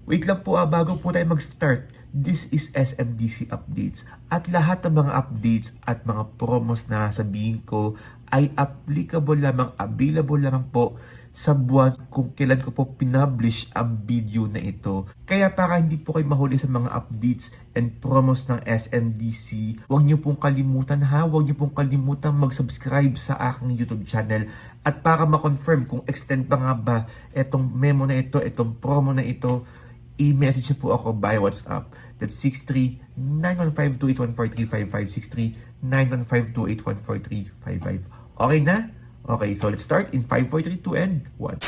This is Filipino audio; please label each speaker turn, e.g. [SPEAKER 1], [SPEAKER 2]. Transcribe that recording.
[SPEAKER 1] Wait lang po bago po tayo mag-start. This is SMDC Updates. At lahat ng mga updates at mga promos na sabihin ko ay applicable lamang, available lamang po sa buwan kung kailan ko po pinublish ang video na ito. Kaya para hindi po kayo mahuli sa mga updates and promos ng SMDC, huwag niyo pong kalimutan huwag niyo pong kalimutan mag-subscribe sa aking YouTube channel. At para ma-confirm kung extend pa nga ba itong memo na ito, itong promo na ito, i-message niyo po ako by WhatsApp. That's 63-915-2814355, 63-915-2814355. Okay na? Okay, so let's start in 5, 4, 3, 2, and 1.